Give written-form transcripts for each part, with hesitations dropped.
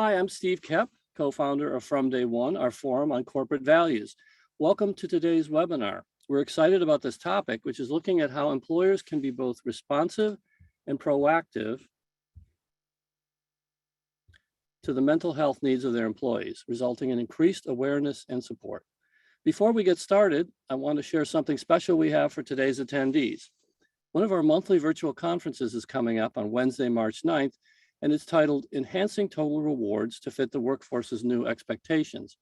Hi, I'm Steve Kep, co-founder of From Day One, our forum on corporate values. Welcome to today's webinar. We're excited about this topic, which is looking at how employers can be both responsive and proactive to the mental health needs of their employees, resulting in increased awareness and support. Before we get started, I want to share something special we have for today's attendees. One of our monthly virtual conferences is coming up on Wednesday, March 9th, and it's titled Enhancing Total Rewards to Fit the Workforce's New Expectations.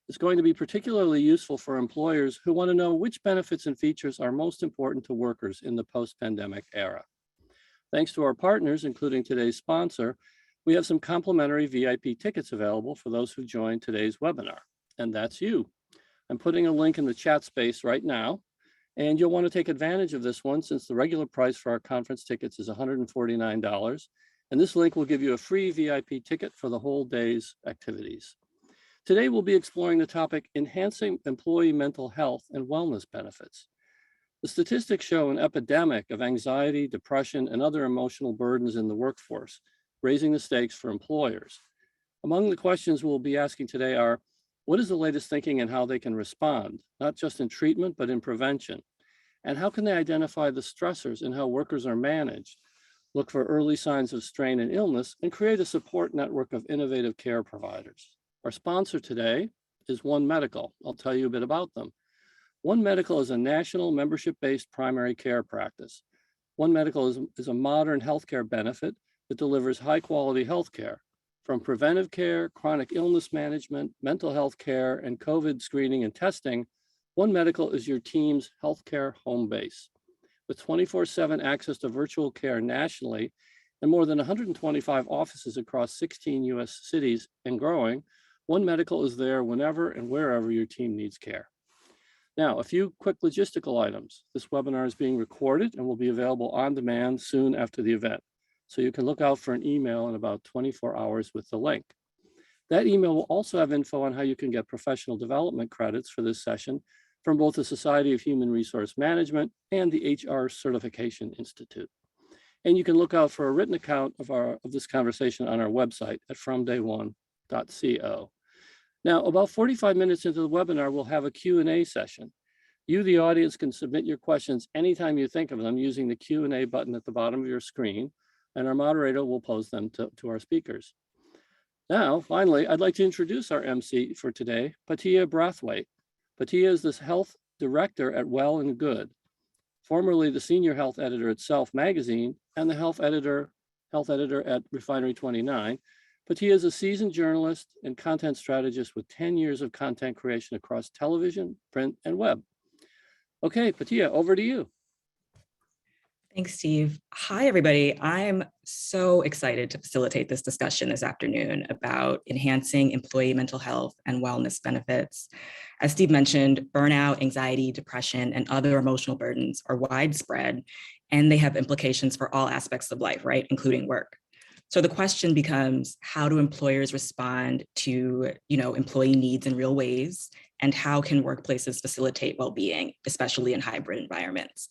It's going to be particularly useful for employers who want to know which benefits and features are most important to workers in the post-pandemic era. Thanks to our partners, including today's sponsor, we have some complimentary VIP tickets available for those who join today's webinar, and that's you. I'm putting a link in the chat space right now, and you'll want to take advantage of this one since the regular price for our conference tickets is $149. And this link will give you a free VIP ticket for the whole day's activities. Today, we'll be exploring the topic, enhancing employee mental health and wellness benefits. The statistics show an epidemic of anxiety, depression, and other emotional burdens in the workforce, raising the stakes for employers. Among the questions we'll be asking today are, what is the latest thinking and how they can respond, not just in treatment, but in prevention? And how can they identify the stressors in how workers are managed, look for early signs of strain and illness, and create a support network of innovative care providers? Our sponsor today is One Medical. I'll tell you a bit about them. One Medical is a national membership-based primary care practice. One Medical is a modern healthcare benefit that delivers high-quality healthcare. From preventive care, chronic illness management, mental health care, and COVID screening and testing, One Medical is your team's healthcare home base. With 24/7 access to virtual care nationally and more than 125 offices across 16 US cities and growing, One Medical is there whenever and wherever your team needs care. Now, a few quick logistical items. This webinar is being recorded and will be available on demand soon after the event. So you can look out for an email in about 24 hours with the link. That email will also have info on how you can get professional development credits for this session from both the Society of Human Resource Management and the HR Certification Institute. And you can look out for a written account of this conversation on our website at fromdayone.co. Now, about 45 minutes into the webinar, we'll have a Q&A session. You, the audience, can submit your questions anytime you think of them using the Q&A button at the bottom of your screen, and our moderator will pose them to our speakers. Now, finally, I'd like to introduce our MC for today, Patiya Brathwaite. Patiya is the health director at Well and Good, formerly the senior health editor at Self magazine and the health editor at Refinery 29. Patiya is a seasoned journalist and content strategist with 10 years of content creation across television, print, and web. Okay, Patiya, over to you. Thanks, Steve. Hi, everybody. I'm so excited to facilitate this discussion this afternoon about enhancing employee mental health and wellness benefits. As Steve mentioned, burnout, anxiety, depression, and other emotional burdens are widespread, and they have implications for all aspects of life, right, including work. So the question becomes, how do employers respond to, employee needs in real ways, and how can workplaces facilitate well-being, especially in hybrid environments?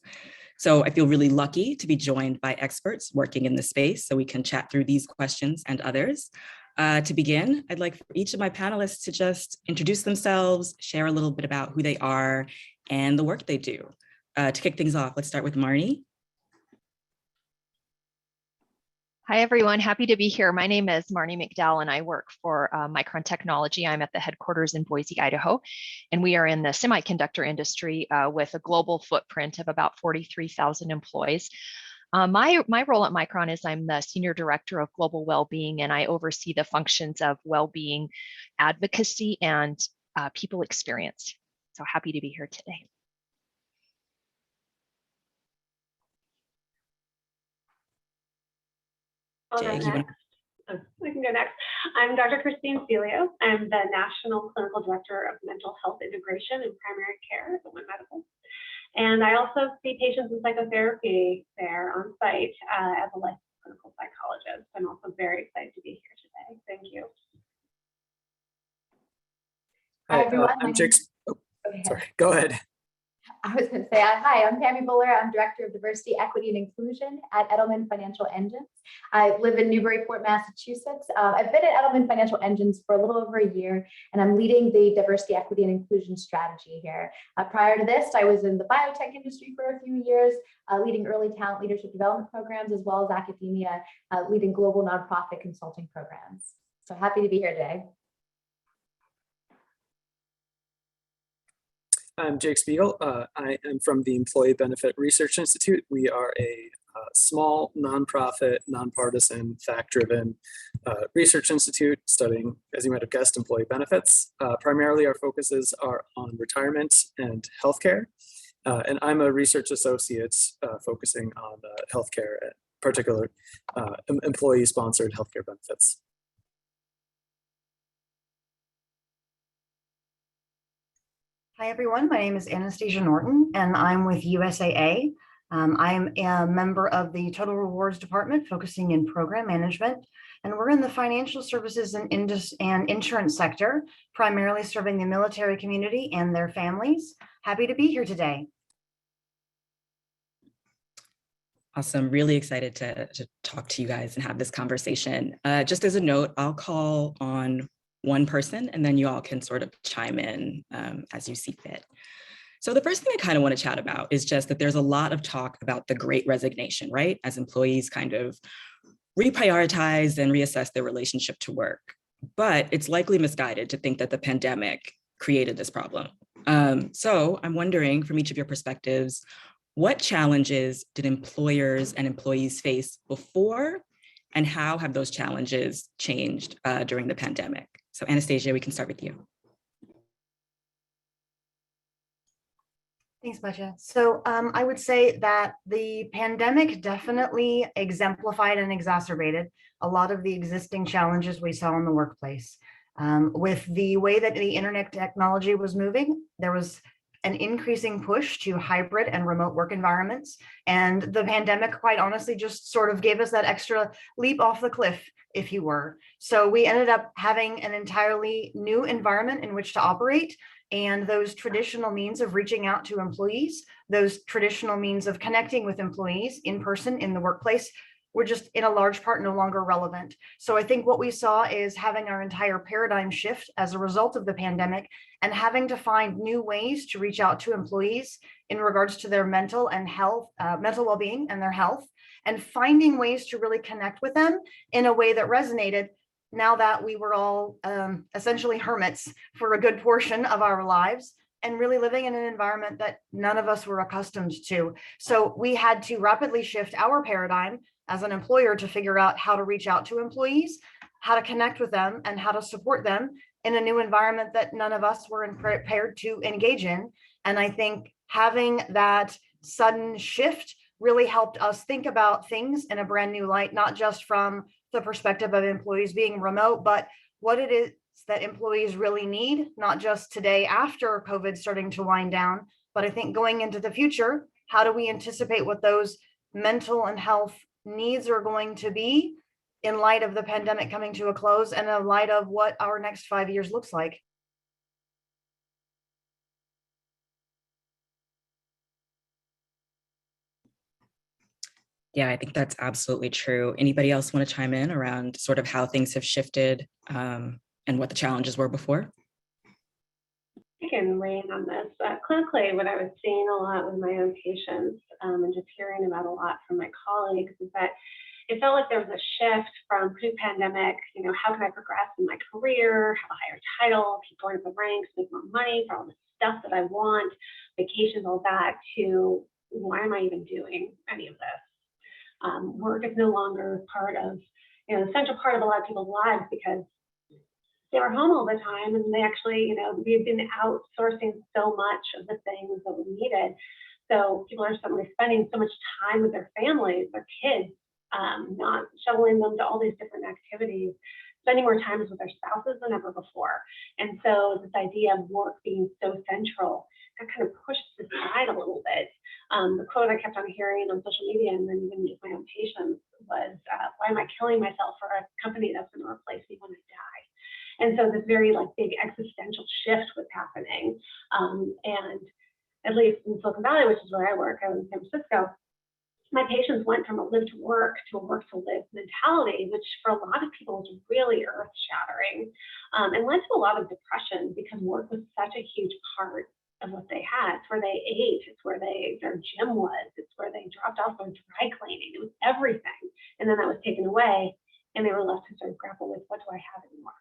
So I feel really lucky to be joined by experts working in the space so we can chat through these questions and others. To begin, I'd like for each of my panelists to just introduce themselves, share a little bit about who they are and the work they do. To kick things off, let's start with Marni. Hi, everyone. Happy to be here. My name is Marni McDowell, and I work for Micron Technology. I'm at the headquarters in Boise, Idaho, and we are in the semiconductor industry with a global footprint of about 43,000 employees. My role at Micron is I'm the Senior Director of Global Wellbeing, and I oversee the functions of well-being advocacy and people experience. So happy to be here today. Jake, we can go next. I'm Dr. Christine Celio. I'm the National Clinical Director of Mental Health Integration and Primary Care at One Medical. And I also see patients in psychotherapy there on site as a licensed clinical psychologist. I'm also very excited to be here today. Thank you. Hi, I'm Jake. Oh, sorry, go ahead. I was going to say, hi, I'm Pammi Bhullar. I'm Director of Diversity, Equity, and Inclusion at Edelman Financial Engines. I live in Newburyport, Massachusetts. I've been at Edelman Financial Engines for a little over a year, and I'm leading the Diversity, Equity, and Inclusion strategy here. Prior to this, I was in the biotech industry for a few years, leading early talent leadership development programs, as well as academia, leading global nonprofit consulting programs. So happy to be here today. I'm Jake Spiegel. I am from the Employee Benefit Research Institute. We are a small, nonprofit, nonpartisan, fact-driven research institute studying, as you might have guessed, employee benefits. Primarily, our focuses are on retirement and healthcare. And I'm a research associate focusing on healthcare, in particular employee-sponsored healthcare benefits. Hi, everyone. My name is Anastasia Norton, and I'm with USAA. I'm a member of the Total Rewards Department, focusing in program management, and we're in the financial services and insurance sector, primarily serving the military community and their families. Happy to be here today. Awesome. Really excited to talk to you guys and have this conversation. Just as a note, I'll call on one person and then you all can sort of chime in as you see fit. So the first thing I kind of want to chat about is just that there's a lot of talk about the Great Resignation, right? As employees kind of reprioritize and reassess their relationship to work. But it's likely misguided to think that the pandemic created this problem. So I'm wondering, from each of your perspectives, what challenges did employers and employees face before, and how have those challenges changed during the pandemic? So Anastasia, we can start with you. Thanks, Masha. So I would say that the pandemic definitely exemplified and exacerbated a lot of the existing challenges we saw in the workplace. With the way that the internet technology was moving, there was an increasing push to hybrid and remote work environments. And the pandemic, quite honestly, just sort of gave us that extra leap off the cliff, if you were. So we ended up having an entirely new environment in which to operate. And those traditional means of reaching out to employees, those traditional means of connecting with employees in person in the workplace, were just in a large part no longer relevant. So I think what we saw is having our entire paradigm shift as a result of the pandemic and having to find new ways to reach out to employees in regards to their mental and health, mental well-being and their health, and finding ways to really connect with them in a way that resonated now that we were all essentially hermits for a good portion of our lives and really living in an environment that none of us were accustomed to. So we had to rapidly shift our paradigm as an employer to figure out how to reach out to employees, how to connect with them, and how to support them in a new environment that none of us were prepared to engage in. And I think having that sudden shift really helped us think about things in a brand new light, not just from the perspective of employees being remote, but what it is that employees really need, not just today after COVID starting to wind down, but I think going into the future, how do we anticipate what those mental and health needs are going to be in light of the pandemic coming to a close and in light of what our next 5 years looks like. Yeah, I think that's absolutely true. Anybody else want to chime in around sort of how things have shifted and what the challenges were before? I can weigh in on this. Clinically, what I was seeing a lot with my own patients and just hearing about a lot from my colleagues is that it felt like there was a shift from pre-pandemic, how can I progress in my career, have a higher title, keep going up the ranks, make more money for all the stuff that I want, vacations, all that, to why am I even doing any of this? Work is no longer part of, the central part of a lot of people's lives because they were home all the time and they actually, we've been outsourcing so much of the things that we needed. So people are suddenly spending so much time with their families, their kids, not shuttling them to all these different activities, spending more time with their spouses than ever before. And so this idea of work being so central, that kind of pushed aside a little bit. The quote I kept on hearing on social media and then even with my own patients was, why am I killing myself for a company that's going to replace me when I die? And so this very big existential shift was happening. And at least in Silicon Valley, which is where I work, I was in San Francisco, my patients went from a live to work to a work to live mentality, which for a lot of people was really earth shattering, and led to a lot of depression because work was such a huge part of what they had. It's where they ate, it's where their gym was, it's where they dropped off their dry cleaning. It was everything. And then that was taken away and they were left to sort of grapple with, what do I have anymore?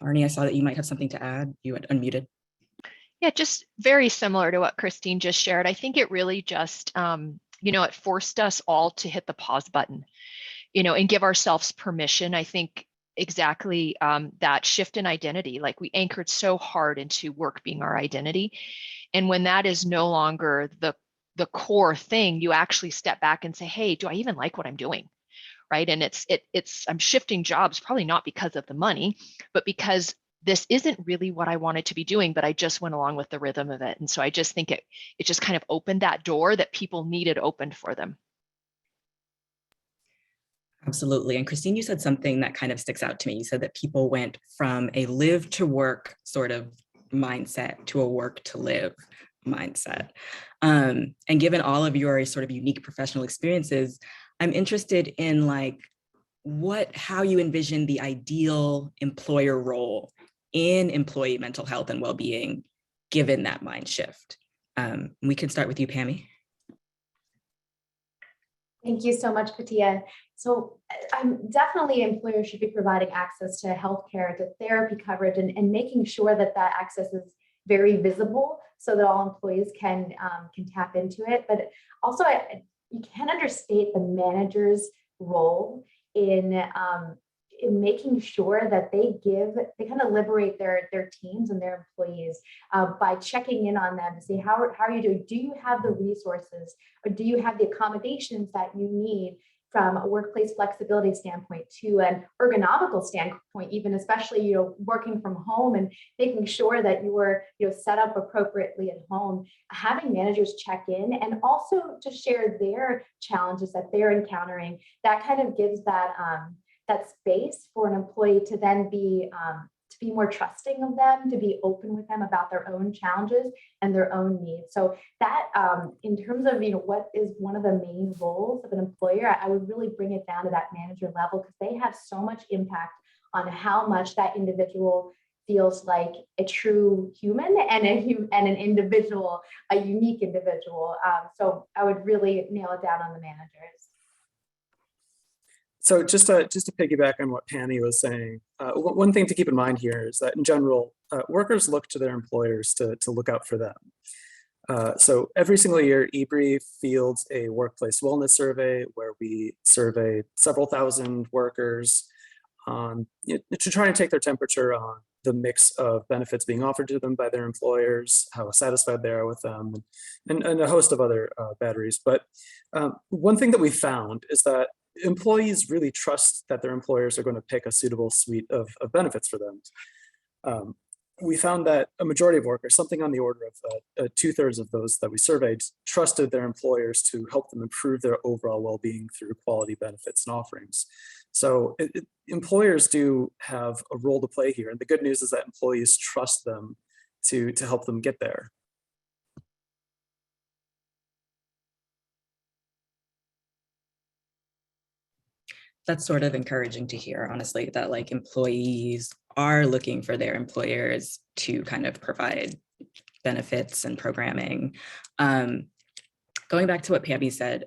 Marni, I saw that you might have something to add. You had unmuted. Yeah, just very similar to what Christine just shared. I think it really just, it forced us all to hit the pause button, and give ourselves permission. I think exactly that shift in identity, like we anchored so hard into work being our identity. And when that is no longer the core thing, you actually step back and say, hey, do I even like what I'm doing? Right. And I'm shifting jobs, probably not because of the money, but because this isn't really what I wanted to be doing, but I just went along with the rhythm of it. And so I just think it just kind of opened that door that people needed opened for them. Absolutely. And Christine, you said something that kind of sticks out to me. You said that people went from a live to work sort of mindset to a work to live mindset. And given all of your sort of unique professional experiences, I'm interested in how you envision the ideal employer role in employee mental health and well-being, given that mind shift. We can start with you, Pammi. Thank you so much, Katia. So definitely employers should be providing access to healthcare, to therapy coverage, and making sure that that access is very visible so that all employees can tap into it. But also, you can't understate the manager's role in making sure that they kind of liberate their teams and their employees by checking in on them to see how are you doing? Do you have the resources, or do you have the accommodations that you need from a workplace flexibility standpoint to an ergonomical standpoint, even especially working from home and making sure that you are set up appropriately at home. Having managers check in and also to share their challenges that they're encountering, that kind of gives that space for an employee to then be more trusting of them, to be open with them about their own challenges and their own needs. So that in terms of what is one of the main roles of an employer, I would really bring it down to that manager level, because they have so much impact on how much that individual feels like a true human and an individual, a unique individual. So I would really nail it down on the managers. So just to piggyback on what Pammi was saying, one thing to keep in mind here is that in general, workers look to their employers to look out for them. So every single year, EBRI fields a workplace wellness survey where we survey several thousand workers to try and take their temperature on the mix of benefits being offered to them by their employers, how satisfied they are with them, and a host of other batteries. But one thing that we found is that employees really trust that their employers are going to pick a suitable suite of benefits for them. We found that a majority of workers, something on the order of 2/3 of those that we surveyed, trusted their employers to help them improve their overall well-being through quality benefits and offerings. So employers do have a role to play here. And the good news is that employees trust them to help them get there. That's sort of encouraging to hear, honestly, that employees are looking for their employers to kind of provide benefits and programming. Going back to what Pammi said,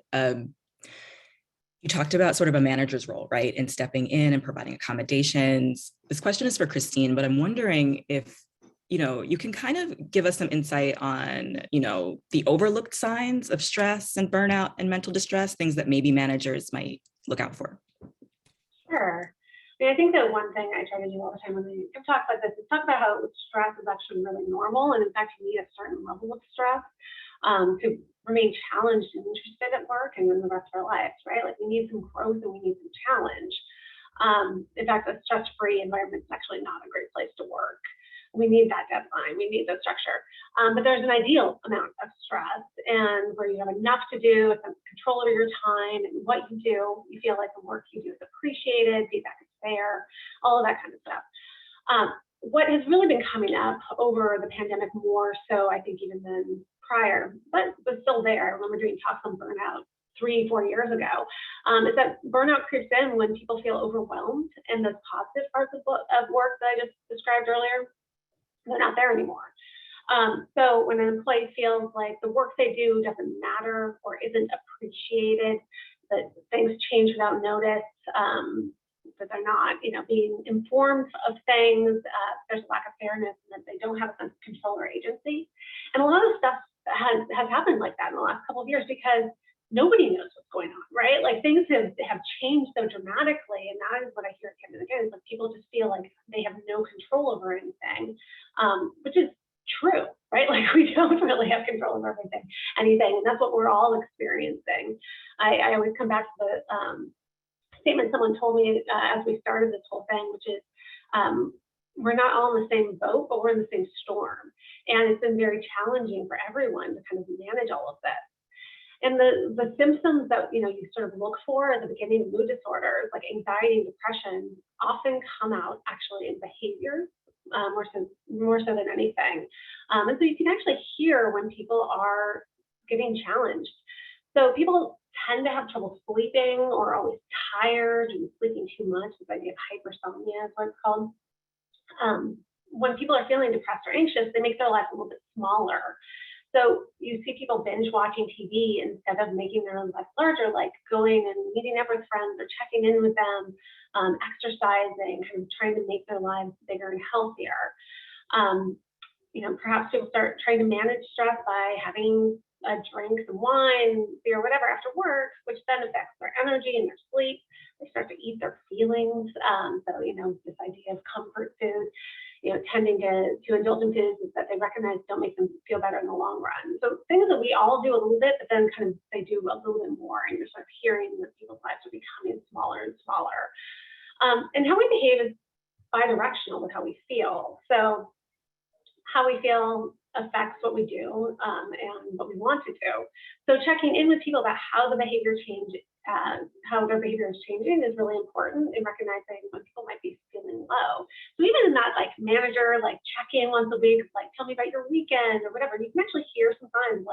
you talked about sort of a manager's role, right, in stepping in and providing accommodations. This question is for Christine, but I'm wondering if you can kind of give us some insight on, the overlooked signs of stress and burnout and mental distress, things that maybe managers might look out for. Sure. I think that one thing I try to do all the time when we talk about this is talk about how stress is actually really normal. And in fact, you need a certain level of stress to remain challenged and interested at work and in the rest of our lives, right? We need some growth and we need some challenge. In fact, a stress-free environment is actually not a great place to work. We need that deadline, we need the structure. But there's an ideal amount of stress, and where you have enough to do, a sense of control over your time and what you do, you feel like the work you do is appreciated, feedback is fair, all of that kind of stuff. What has really been coming up over the pandemic more so, I think, even than prior, but was still there. I remember doing talks on burnout 3-4 years ago, is that burnout creeps in when people feel overwhelmed, and the positive parts of work that I just described earlier, they're not there anymore. So when an employee feels like the work they do doesn't matter or isn't appreciated, that things change without notice, that they're not, being informed of things, there's a lack of fairness, and that they don't have a sense of control or agency. And a lot of stuff has happened like that in the last couple of years because nobody knows what's going on, right? Like things have changed so dramatically, and that is what I hear again and again, is like people just feel like they have no control over anything, which is true, right? Like we don't really have control over anything, and that's what we're all experiencing. I always come back to the statement someone told me as we started this whole thing, which is we're not all in the same boat, but we're in the same storm. And it's been very challenging for everyone to kind of manage all of this. And the symptoms that you sort of look for at the beginning of mood disorders, like anxiety and depression, often come out actually in behavior more so than anything. And so you can actually hear when people are getting challenged. So people tend to have trouble sleeping or always tired and sleeping too much. This idea of hypersomnia is what it's called. When people are feeling depressed or anxious, they make their life a little bit smaller. So you see people binge watching TV instead of making their own life larger, like going and meeting up with friends or checking in with them, exercising, kind of trying to make their lives bigger and healthier. Perhaps people start trying to manage stress by having a drink, some wine, beer, whatever after work, which then affects their energy and their sleep. They start to eat their feelings. So, this idea of comfort food, tending to indulge in foods that they recognize don't make them feel better in the long run. So things that we all do a little bit, but then kind of they do a little bit more, and you're sort of hearing that people's lives are becoming smaller and smaller. And how we behave is bidirectional with how we feel. So how we feel affects what we do and what we want to do. So checking in with people about how the behavior change, how their behavior is changing is really important in recognizing when people might be feeling low. So even in that manager, check in once a week, tell me about your weekend or whatever, you can actually hear some signs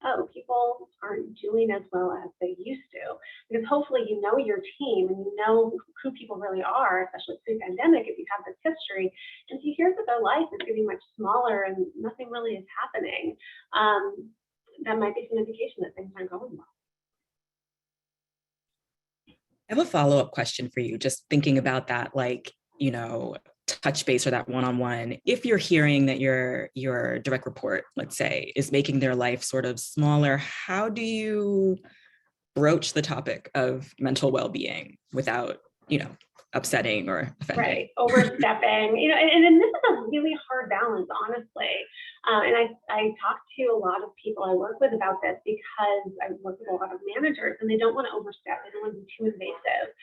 oh, people aren't doing as well as they used to. Because hopefully you know your team and you know who people really are, especially pre-pandemic if you have this history. And if you hear that their life is getting much smaller and nothing really is happening, that might be some indication that things aren't going well. I have a follow-up question for you, just thinking about that, touch base or that one-on-one. If you're hearing that your direct report, let's say, is making their life sort of smaller, how do you broach the topic of mental well-being without, upsetting or offending? Right, overstepping, and this is a really hard balance, honestly. And I talk to a lot of people I work with about this because I work with a lot of managers and they don't want to overstep, they don't want to be too invasive,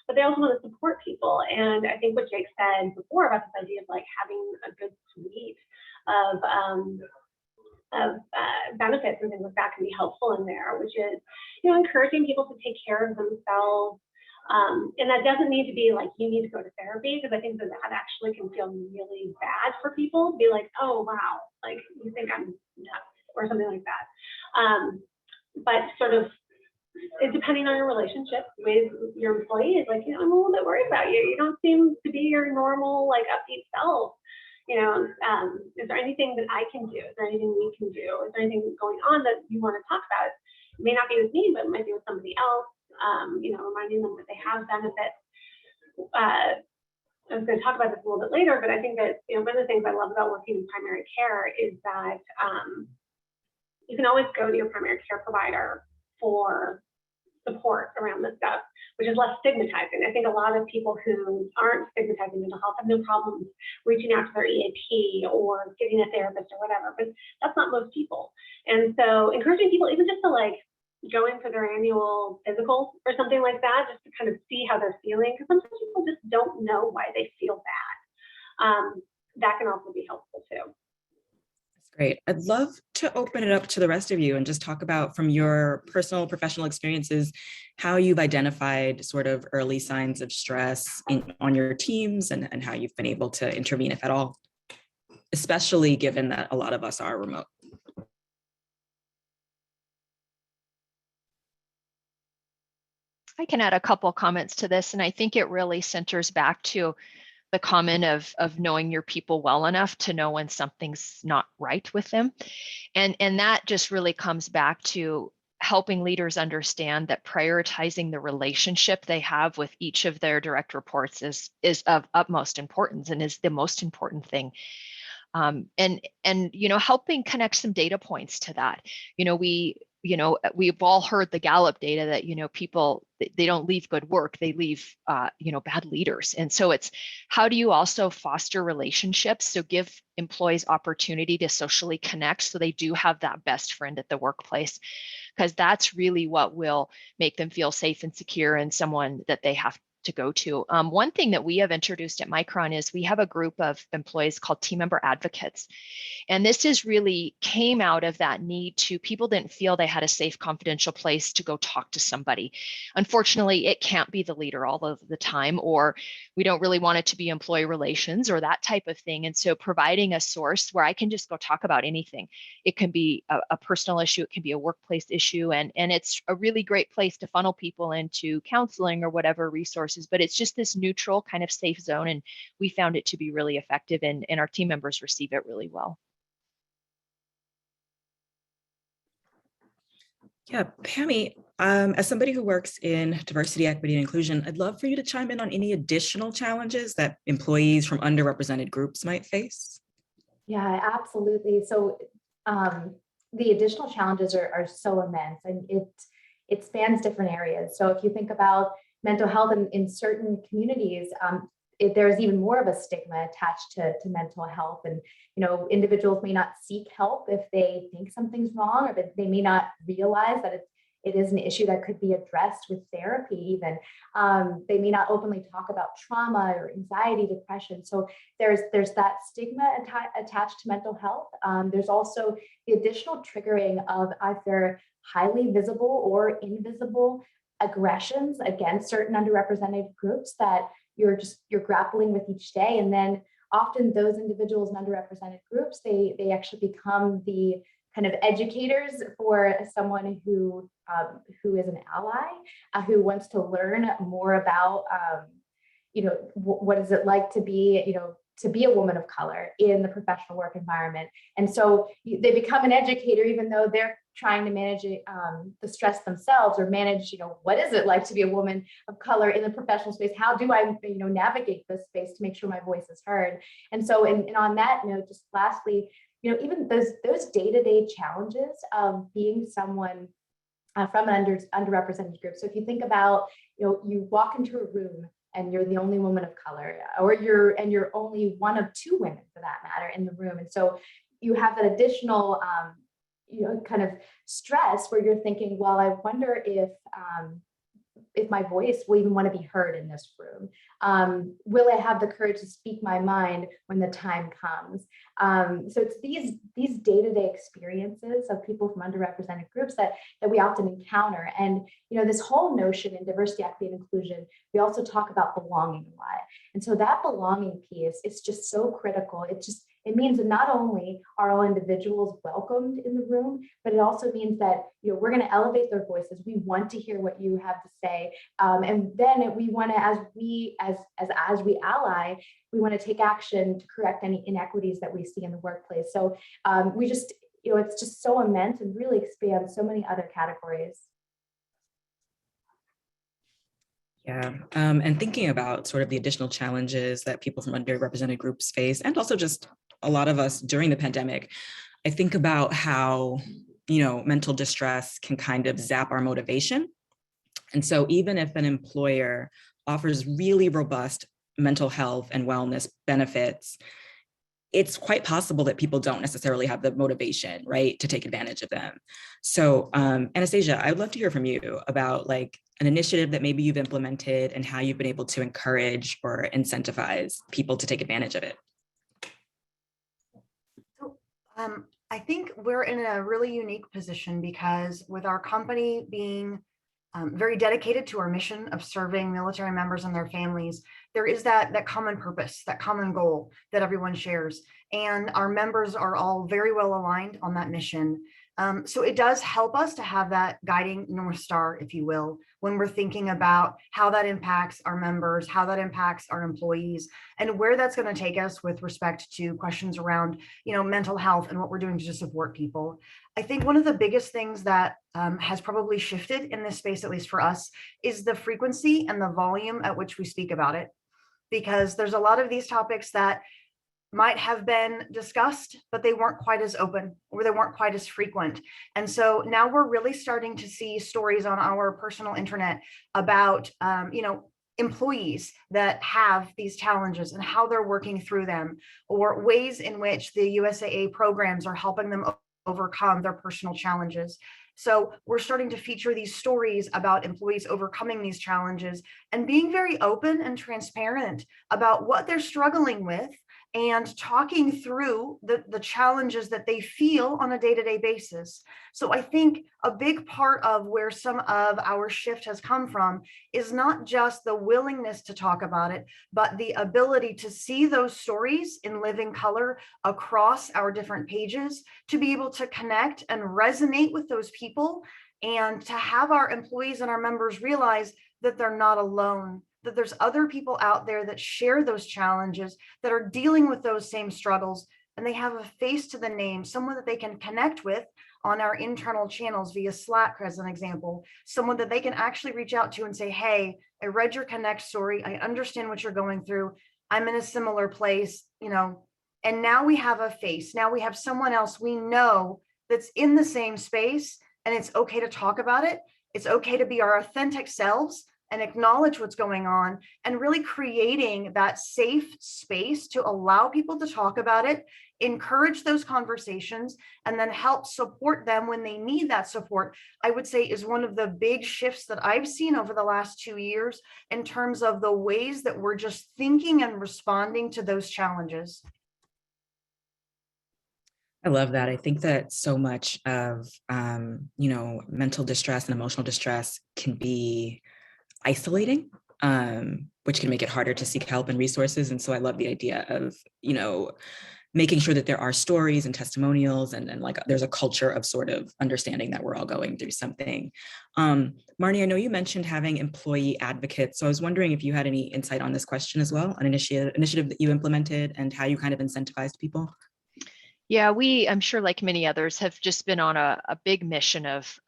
but they also want to support people. And I think what Jake said before about this idea of having a good suite of benefits and things like that can be helpful in there, which is, encouraging people to take care of themselves. And that doesn't need to be you need to go to therapy, because I think that actually can feel really bad for people. Be oh, wow, you think I'm nuts or something like that. But sort of, depending on your relationship with your employee, is I'm a little bit worried about you. You don't seem to be your normal, upbeat self. Is there anything that I can do? Is there anything we can do? Is there anything going on that you want to talk about? It may not be with me, but it might be with somebody else. Reminding them that they have benefits. I was going to talk about this a little bit later, but I think that one of the things I love about working in primary care is that you can always go to your primary care provider for support around this stuff, which is less stigmatizing. I think a lot of people who aren't stigmatizing mental health have no problems reaching out to their EAP or getting a therapist or whatever, but that's not most people. And so encouraging people even just to go in for their annual physical or something like that, just to kind of see how they're feeling, because sometimes people just don't know why they feel bad. That can also be helpful too. Great. I'd love to open it up to the rest of you and just talk about, from your personal professional experiences, how you've identified sort of early signs of stress on your teams, and how you've been able to intervene, if at all, especially given that a lot of us are remote. I can add a couple comments to this, and I think it really centers back to the comment of knowing your people well enough to know when something's not right with them. And that just really comes back to helping leaders understand that prioritizing the relationship they have with each of their direct reports is of utmost importance and is the most important thing. And helping connect some data points to that. We've all heard the Gallup data that people, they don't leave good work, they leave bad leaders. And so it's, how do you also foster relationships, so give employees opportunity to socially connect so they do have that best friend at the workplace, because that's really what will make them feel safe and secure and someone that they have to go to. One thing that we have introduced at Micron is we have a group of employees called team member advocates. And this is really came out of that need to, people didn't feel they had a safe, confidential place to go talk to somebody. Unfortunately, it can't be the leader all of the time, or we don't really want it to be employee relations or that type of thing. And so providing a source where I can just go talk about anything. It can be a personal issue, it can be a workplace issue, and it's a really great place to funnel people into counseling or whatever resources, but it's just this neutral kind of safe zone. And we found it to be really effective, and our team members receive it really well. Yeah, Pammi, as somebody who works in diversity, equity, and inclusion, I'd love for you to chime in on any additional challenges that employees from underrepresented groups might face. Yeah, absolutely. So the additional challenges are so immense, and it spans different areas. So if you think about mental health in certain communities, there's even more of a stigma attached to mental health, and individuals may not seek help if they think something's wrong, or that they may not realize that it is an issue that could be addressed with therapy even. They may not openly talk about trauma or anxiety, depression. So there's that stigma attached to mental health. There's also the additional triggering of either highly visible or invisible aggressions against certain underrepresented groups that you're grappling with each day. And then often those individuals in underrepresented groups, they actually become the kind of educators for someone who is an ally, who wants to learn more about, what is it like to be, a woman of color in the professional work environment. And so they become an educator, even though they're trying to manage the stress themselves, or manage, what is it like to be a woman of color in the professional space? How do I, navigate this space to make sure my voice is heard? And so, and on that note, just lastly, even those day-to-day challenges of being someone from an underrepresented group. So if you think about, you walk into a room and you're the only woman of color, or you're only one of two women for that matter in the room. And so you have that additional, kind of stress where you're thinking, well, I wonder if my voice will even want to be heard in this room. Will I have the courage to speak my mind when the time comes? So it's these day-to-day experiences of people from underrepresented groups that we often encounter. And this whole notion in diversity, equity, and inclusion, we also talk about belonging a lot. And so that belonging piece is just so critical. It means that not only are all individuals welcomed in the room, but it also means that we're going to elevate their voices. We want to hear what you have to say, and then we want to, as we ally, we want to take action to correct any inequities that we see in the workplace. So we just, it's just so immense and really expands so many other categories. Yeah, and thinking about sort of the additional challenges that people from underrepresented groups face, and also just a lot of us during the pandemic, I think about how, mental distress can kind of zap our motivation. And so even if an employer offers really robust mental health and wellness benefits, it's quite possible that people don't necessarily have the motivation, right, to take advantage of them. So Anastasia, I would love to hear from you about like an initiative that maybe you've implemented and how you've been able to encourage or incentivize people to take advantage of it. So I think we're in a really unique position because with our company being very dedicated to our mission of serving military members and their families, there is that common purpose, that common goal that everyone shares. And our members are all very well aligned on that mission. So it does help us to have that guiding North Star, if you will, when we're thinking about how that impacts our members, how that impacts our employees, and where that's going to take us with respect to questions around, mental health and what we're doing to support people. I think one of the biggest things that has probably shifted in this space, at least for us, is the frequency and the volume at which we speak about it. Because there's a lot of these topics that might have been discussed, but they weren't quite as open or they weren't quite as frequent. And so now we're really starting to see stories on our personal internet about, employees that have these challenges and how they're working through them, or ways in which the USAA programs are helping them overcome their personal challenges. So we're starting to feature these stories about employees overcoming these challenges and being very open and transparent about what they're struggling with and talking through the challenges that they feel on a day-to-day basis. So I think a big part of where some of our shift has come from is not just the willingness to talk about it, but the ability to see those stories in living color across our different pages, to be able to connect and resonate with those people, and to have our employees and our members realize that they're not alone, that there's other people out there that share those challenges, that are dealing with those same struggles, and they have a face to the name, someone that they can connect with on our internal channels via Slack, as an example, someone that they can actually reach out to and say, hey, I read your Connect story. I understand what you're going through. I'm in a similar place, and now we have a face. Now we have someone else we know that's in the same space, and it's okay to talk about it. It's okay to be our authentic selves and acknowledge what's going on, and really creating that safe space to allow people to talk about it, encourage those conversations, and then help support them when they need that support, I would say is one of the big shifts that I've seen over the last 2 years in terms of the ways that we're just thinking and responding to those challenges. I love that. I think that so much of, mental distress and emotional distress can be isolating, which can make it harder to seek help and resources. And so I love the idea of, making sure that there are stories and testimonials and like there's a culture of sort of understanding that we're all going through something. Marni, I know you mentioned having employee advocates. So I was wondering if you had any insight on this question as well, an initiative that you implemented and how you kind of incentivized people. Yeah, I'm sure like many others have just been on a big mission of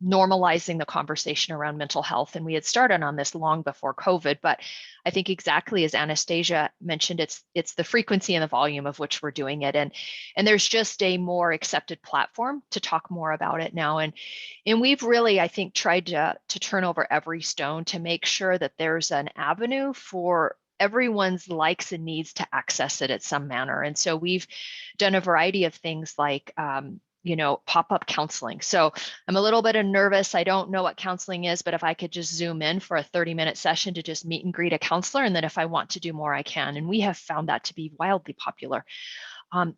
normalizing the conversation around mental health. And we had started on this long before COVID, but I think exactly as Anastasia mentioned, it's the frequency and the volume of which we're doing it. And there's just a more accepted platform to talk more about it now. And we've really, I think, tried to turn over every stone to make sure that there's an avenue for everyone's likes and needs to access it at some manner. And so we've done a variety of things like, pop-up counseling. So I'm a little bit nervous. I don't know what counseling is, but if I could just zoom in for a 30-minute session to just meet and greet a counselor, and then if I want to do more, I can. And we have found that to be wildly popular.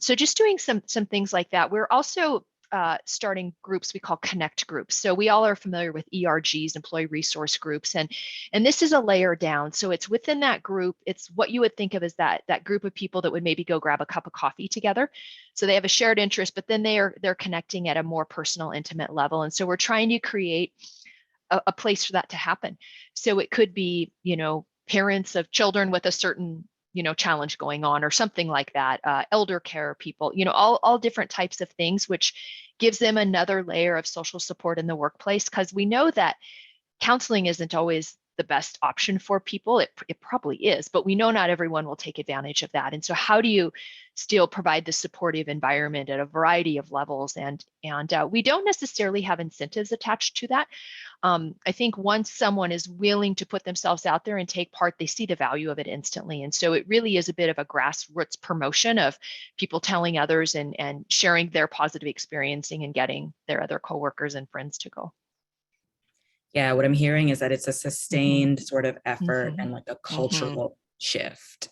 So just doing some things like that. We're also starting groups we call connect groups. So we all are familiar with ERGs, employee resource groups, and this is a layer down. So it's within that group. It's what you would think of as that group of people that would maybe go grab a cup of coffee together. So they have a shared interest, but then they're connecting at a more personal, intimate level. And so we're trying to create a place for that to happen. So it could be, parents of children with a certain challenge going on or something like that, elder care people, all different types of things, which gives them another layer of social support in the workplace. Because we know that counseling isn't always the best option for people. It probably is, but we know not everyone will take advantage of that. And so how do you still provide the supportive environment at a variety of levels? And we don't necessarily have incentives attached to that. I think once someone is willing to put themselves out there and take part, they see the value of it instantly. And so it really is a bit of a grassroots promotion of people telling others and sharing their positive experiencing and getting their other coworkers and friends to go. Yeah, what I'm hearing is that it's a sustained sort of effort and like a cultural shift.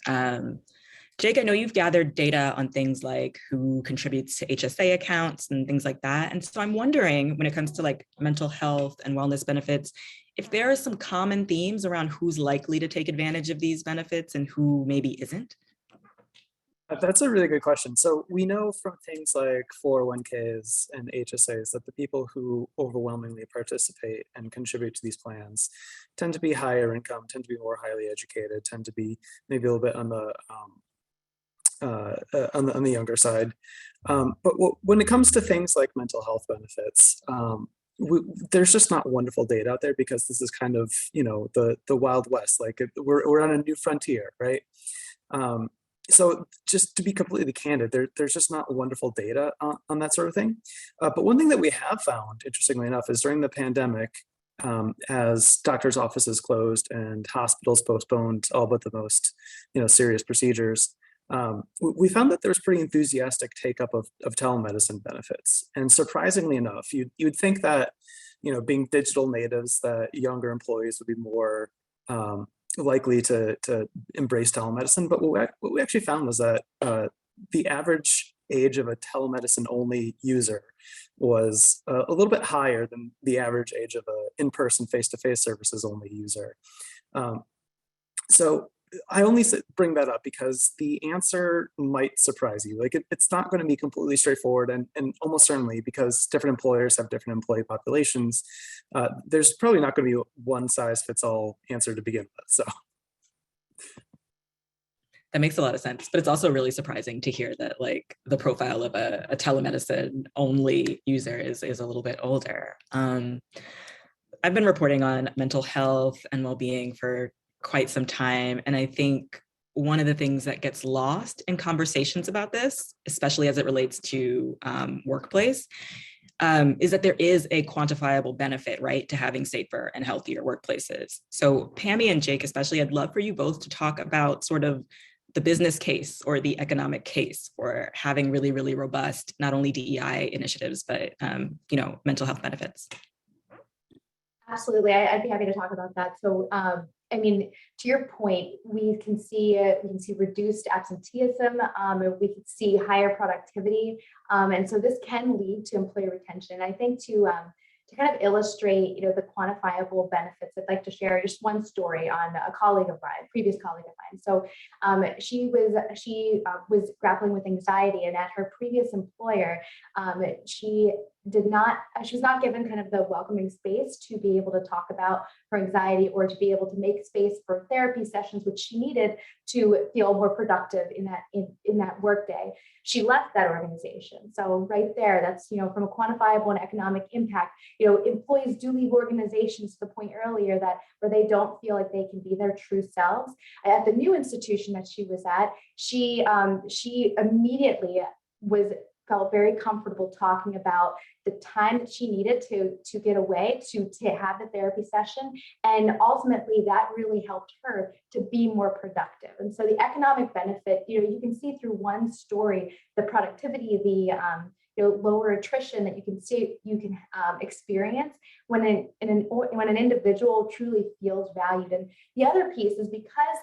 Jake, I know you've gathered data on things like who contributes to HSA accounts and things like that. And so I'm wondering, when it comes to like mental health and wellness benefits, if there are some common themes around who's likely to take advantage of these benefits and who maybe isn't. That's a really good question. So we know from things like 401ks and HSAs that the people who overwhelmingly participate and contribute to these plans tend to be higher income, tend to be more highly educated, tend to be maybe a little bit on the younger side. But when it comes to things like mental health benefits, there's just not wonderful data out there because this is kind of, the Wild West. Like we're on a new frontier, right? So just to be completely candid, there's just not wonderful data on that sort of thing. But one thing that we have found, interestingly enough, is during the pandemic, as doctors' offices closed and hospitals postponed all but the most, serious procedures, we found that there was pretty enthusiastic take up of telemedicine benefits. And surprisingly enough, you'd think that, being digital natives, that younger employees would be more likely to embrace telemedicine. But what we actually found was that the average age of a telemedicine only user was a little bit higher than the average age of a in-person face-to-face services only user. So I only bring that up because the answer might surprise you. Like it's not going to be completely straightforward, and almost certainly because different employers have different employee populations, there's probably not going to be one size fits all answer to begin with. So that makes a lot of sense, but it's also really surprising to hear that like the profile of a telemedicine only user is a little bit older. I've been reporting on mental health and well-being for quite some time. And I think one of the things that gets lost in conversations about this, especially as it relates to workplace, is that there is a quantifiable benefit, right, to having safer and healthier workplaces. So Pammi and Jake, especially, I'd love for you both to talk about sort of the business case or the economic case for having really, really robust, not only DEI initiatives, but, mental health benefits. Absolutely, I'd be happy to talk about that. So, to your point, we can see reduced absenteeism. We can see higher productivity, and so this can lead to employee retention. I think to kind of illustrate, the quantifiable benefits, I'd like to share just one story on a colleague of mine, previous colleague of mine. So she was grappling with anxiety, and at her previous employer, she was not given kind of the welcoming space to be able to talk about her anxiety or to be able to make space for therapy sessions, which she needed to feel more productive in that workday. She left that organization. So right there, that's, from a quantifiable and economic impact, employees do leave organizations, to the point earlier that where they don't feel like they can be their true selves. At the new institution that she was at, she immediately felt very comfortable talking about the time that she needed to get away, to have the therapy session. And ultimately that really helped her to be more productive. And so the economic benefit, you can see through one story, the productivity, the lower attrition that you can experience when an individual truly feels valued. And the other piece is because,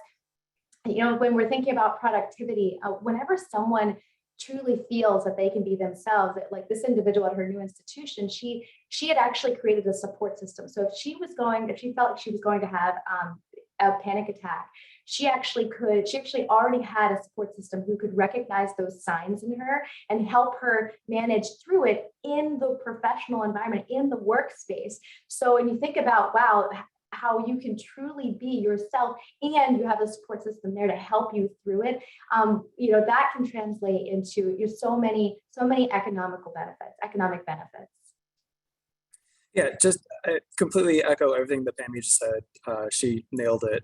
when we're thinking about productivity, whenever someone truly feels that they can be themselves, that like this individual at her new institution, she had actually created a support system. So if she felt like she was going to have a panic attack, she actually already had a support system who could recognize those signs in her and help her manage through it in the professional environment, in the workspace. So when you think about, wow, how you can truly be yourself and you have a support system there to help you through it, that can translate into so many economic benefits. yeah, I completely echo everything that Pammi just said. She nailed it.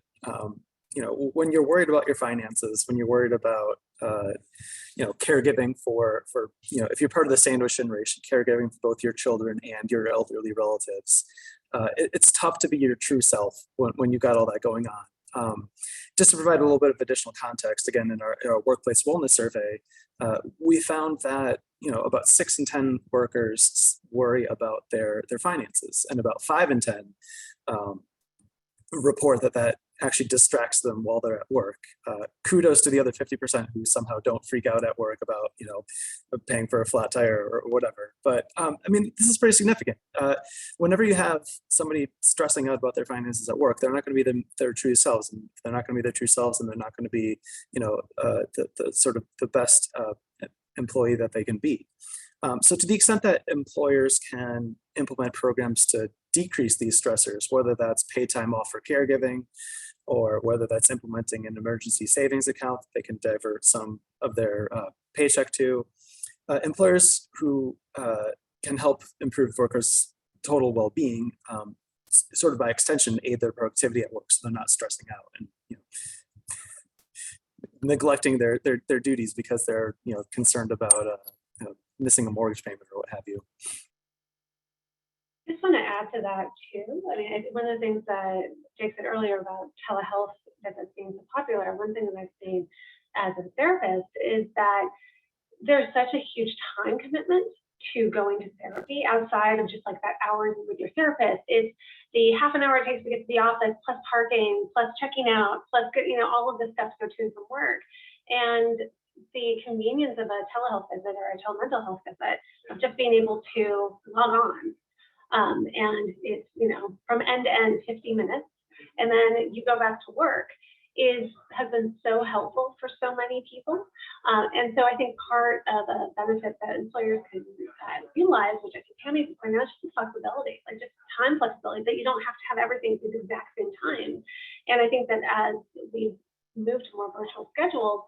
When you're worried about your finances, when you're worried about caregiving for if you're part of the sandwich generation, caregiving for both your children and your elderly relatives, it's tough to be your true self when you've got all that going on. Just to provide a little bit of additional context, again, in our workplace wellness survey, we found that about 6 in 10 workers worry about their finances, and about 5 in 10 report that actually distracts them while they're at work. Kudos to the other 50% who somehow don't freak out at work about, paying for a flat tire or whatever. But I mean, this is pretty significant. Whenever you have somebody stressing out about their finances at work, they're not going to be their true selves, and if they're not going to be their true selves, and they're not going to be, the sort of the best employee that they can be. So to the extent that employers can implement programs to decrease these stressors, whether that's paid time off for caregiving, or whether that's implementing an emergency savings account that they can divert some of their paycheck to, employers who can help improve workers' total well-being, sort of by extension, aid their productivity at work, so they're not stressing out and neglecting their duties because they're concerned about missing a mortgage payment or what have you. I just want to add to that too. I mean, one of the things that Jake said earlier about telehealth visits being so popular, one thing that I've seen as a therapist is that there's such a huge time commitment to going to therapy outside of just like that hour with your therapist. It's the half an hour it takes to get to the office, plus parking, plus checking out, plus all of this stuff to go to and from work. And the convenience of a telehealth visit or a telemental health visit of just being able to log on. And it's, from end to end 50 minutes, and then you go back to work has been so helpful for so many people. And so I think part of a benefit that employers can utilize, which I think Pammi pointed out, is just flexibility, like just time flexibility, that you don't have to have everything at the exact same time. And I think that as we move to more virtual schedules,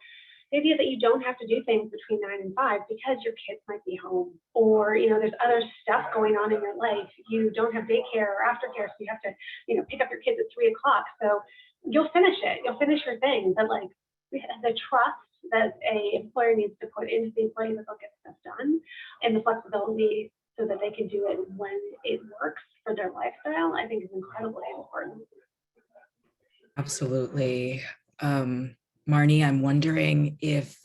the idea that you don't have to do things between 9 and 5 because your kids might be home, or there's other stuff going on in your life. You don't have daycare or aftercare, so you have to pick up your kids at 3 o'clock. So you'll finish it. You'll finish your thing. But like the trust that a employer needs to put into the employee that they'll get stuff done, and the flexibility so that they can do it when it works for their lifestyle, I think is incredibly important. Absolutely. Marni, I'm wondering if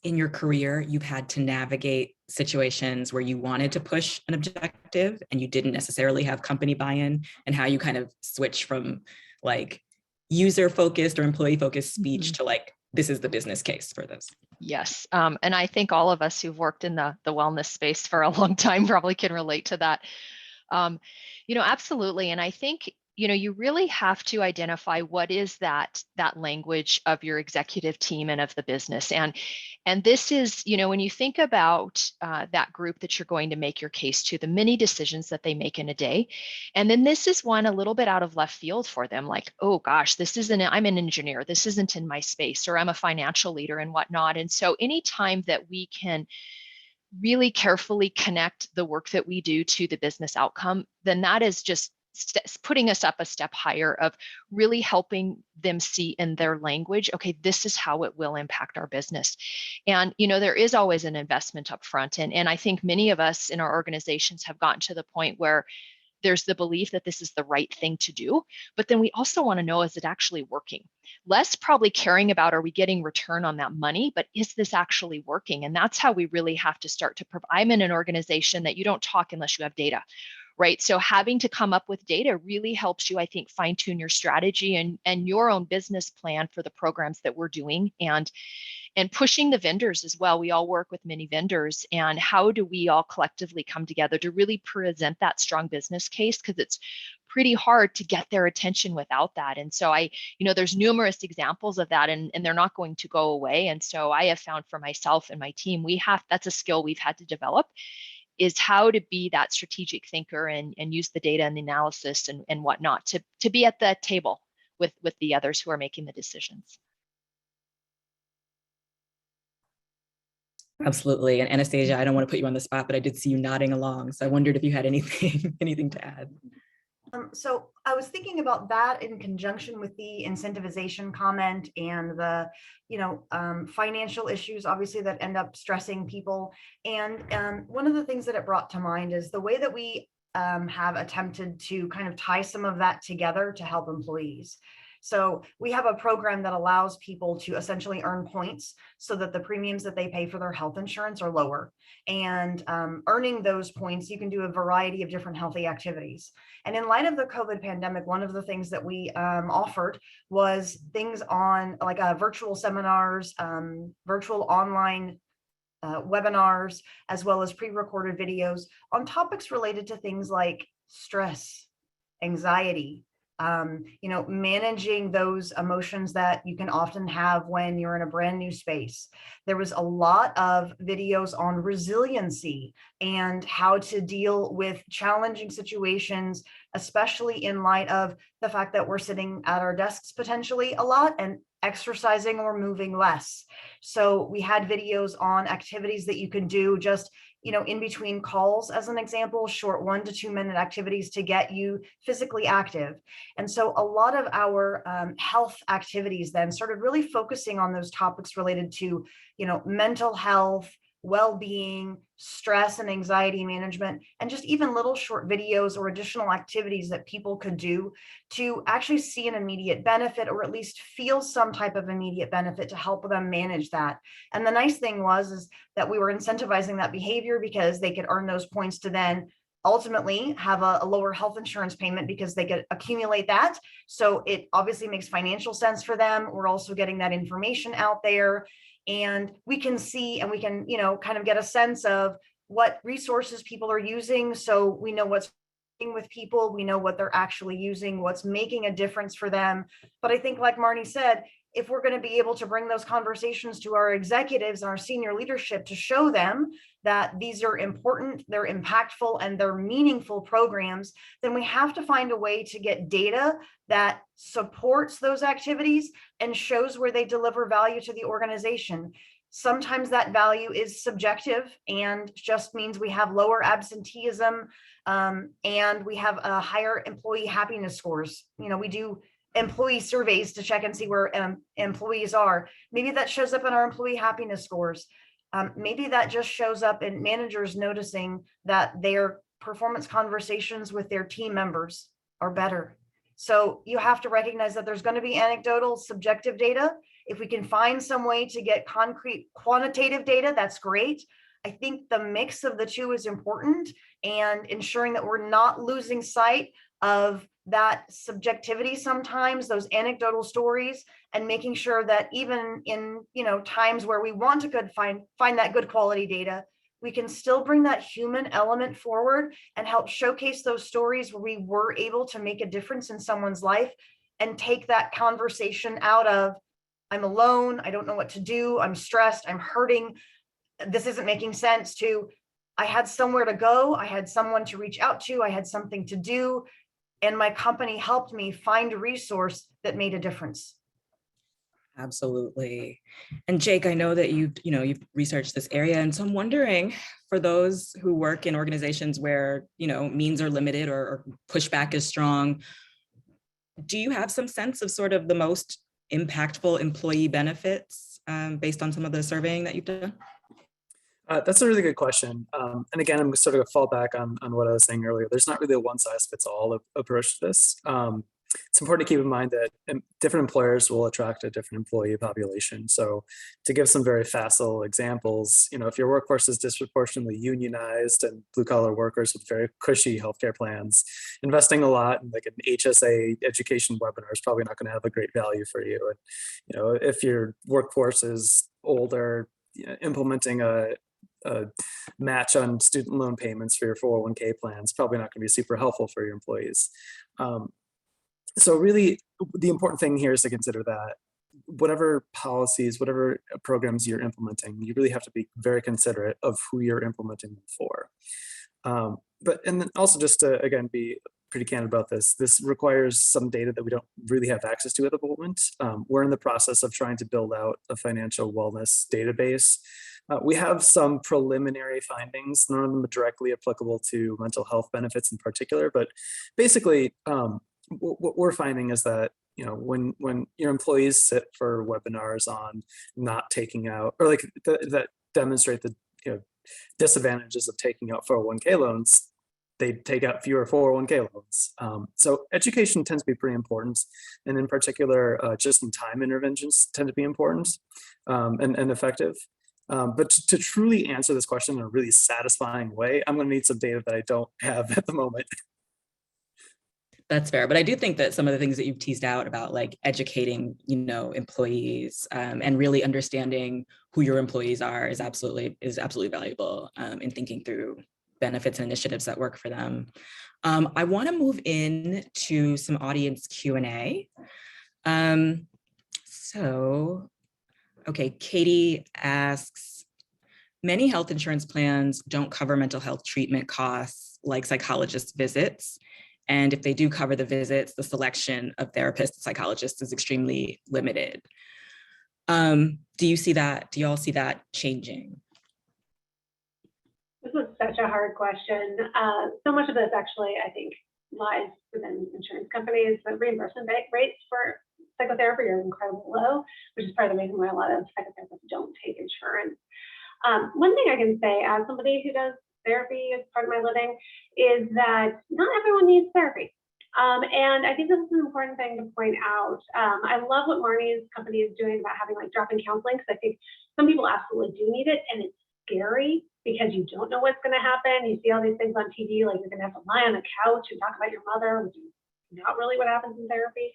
in your career you've had to navigate situations where you wanted to push an objective and you didn't necessarily have company buy-in, and how you kind of switch from like user-focused or employee-focused speech to like, this is the business case for this. Yes. And I think all of us who've worked in the wellness space for a long time probably can relate to that. Absolutely. And I think you really have to identify what is that language of your executive team and of the business. And this is, when you think about that group that you're going to make your case to, the many decisions that they make in a day. And then this is one a little bit out of left field for them, like, oh gosh, I'm an engineer, this isn't in my space, or I'm a financial leader and whatnot. And so anytime that we can really carefully connect the work that we do to the business outcome, then that is just putting us up a step higher of really helping them see in their language, okay, this is how it will impact our business. And, there is always an investment up front. And I think many of us in our organizations have gotten to the point where there's the belief that this is the right thing to do, but then we also want to know, is it actually working? Less probably caring about, are we getting return on that money, but is this actually working? And that's how we really have to start to provide. I'm in an organization that you don't talk unless you have data, right? So having to come up with data really helps you, I think, fine tune your strategy and your own business plan for the programs that we're doing, and pushing the vendors as well. We all work with many vendors, and how do we all collectively come together to really present that strong business case? Because it's pretty hard to get their attention without that. And so there's numerous examples of that, and they're not going to go away. And so I have found for myself and my team, that's a skill we've had to develop, is how to be that strategic thinker and use the data and the analysis and whatnot to be at the table with the others who are making the decisions. Absolutely. And Anastasia, I don't want to put you on the spot, but I did see you nodding along. So I wondered if you had anything to add. So I was thinking about that in conjunction with the incentivization comment and the, financial issues, obviously, that end up stressing people. And one of the things that it brought to mind is the way that we have attempted to kind of tie some of that together to help employees. So we have a program that allows people to essentially earn points so that the premiums that they pay for their health insurance are lower. And earning those points, you can do a variety of different healthy activities. And in light of the COVID pandemic, one of the things that we offered was things on like virtual seminars, virtual online webinars, as well as pre-recorded videos on topics related to things like stress, anxiety, managing those emotions that you can often have when you're in a brand new space. There was a lot of videos on resiliency and how to deal with challenging situations, especially in light of the fact that we're sitting at our desks potentially a lot and exercising or moving less. So we had videos on activities that you can do just in between calls, as an example, short 1 to 2 minute activities to get you physically active. And so a lot of our health activities then started really focusing on those topics related to, mental health, well-being, stress and anxiety management, and just even little short videos or additional activities that people could do to actually see an immediate benefit, or at least feel some type of immediate benefit to help them manage that. And the nice thing is that we were incentivizing that behavior because they could earn those points to then ultimately have a lower health insurance payment because they could accumulate that. So it obviously makes financial sense for them. We're also getting that information out there, and we can see and we can, kind of get a sense of what resources people are using. So we know what's with people, we know what they're actually using, what's making a difference for them. But I think, like Marni said, if we're going to be able to bring those conversations to our executives and our senior leadership to show them that these are important, they're impactful, and they're meaningful programs, then we have to find a way to get data that supports those activities and shows where they deliver value to the organization. Sometimes that value is subjective and just means we have lower absenteeism and we have higher employee happiness scores. We do employee surveys to check and see where employees are. Maybe that shows up in our employee happiness scores. Maybe that just shows up in managers noticing that their performance conversations with their team members are better. So you have to recognize that there's going to be anecdotal, subjective data. If we can find some way to get concrete quantitative data, that's great. I think the mix of the two is important, and ensuring that we're not losing sight of that subjectivity sometimes, those anecdotal stories, and making sure that even in times where we want to find that good quality data, we can still bring that human element forward and help showcase those stories where we were able to make a difference in someone's life, and take that conversation out of, I'm alone, I don't know what to do, I'm stressed, I'm hurting, this isn't making sense, to I had somewhere to go, I had someone to reach out to, I had something to do, and my company helped me find a resource that made a difference. Absolutely. And Jake, I know that you've researched this area, and so I'm wondering, for those who work in organizations where means are limited or pushback is strong, do you have some sense of sort of the most impactful employee benefits based on some of the surveying that you've done? That's a really good question. And again, I'm sort of going to fall back on what I was saying earlier. There's not really a one size fits all approach to this. It's important to keep in mind that different employers will attract a different employee population. So to give some very facile examples, if your workforce is disproportionately unionized and blue collar workers with very cushy healthcare plans, investing a lot in like an HSA education webinar is probably not going to have a great value for you. And, if your workforce is older, implementing a match on student loan payments for your 401k plans probably not going to be super helpful for your employees. So really, the important thing here is to consider that whatever policies, whatever programs you're implementing, you really have to be very considerate of who you're implementing them for. And then also, just to again be pretty candid about this requires some data that we don't really have access to at the moment. We're in the process of trying to build out a financial wellness database. We have some preliminary findings, none of them are directly applicable to mental health benefits in particular, but basically what we're finding is that when your employees sit for webinars on not taking out, or like that demonstrate the disadvantages of taking out 401k loans, they take out fewer 401k loans. So education tends to be pretty important. And in particular, just-in-time interventions tend to be important and effective. But to truly answer this question in a really satisfying way, I'm going to need some data that I don't have at the moment. That's fair, but I do think that some of the things that you've teased out about like educating, employees and really understanding who your employees are is absolutely valuable in thinking through benefits and initiatives that work for them. I want to move in to some audience Q&A. Okay, Katie asks, many health insurance plans don't cover mental health treatment costs like psychologist visits. And if they do cover the visits, the selection of therapists and psychologists is extremely limited. Do you see that? Do you all see that changing? This is such a hard question. So much of this actually, I think, lies within insurance companies. The reimbursement rates for psychotherapy are incredibly low, which is part of the reason why a lot of psychotherapists don't take insurance. One thing I can say as somebody who does therapy as part of my living is that not everyone needs therapy. And I think this is an important thing to point out. I love what Marni's company is doing about having like drop-in counseling, because I think some people absolutely do need it, and it's scary because you don't know what's going to happen. You see all these things on TV, like you're going to have to lie on a couch and talk about your mother, which is not really what happens in therapy.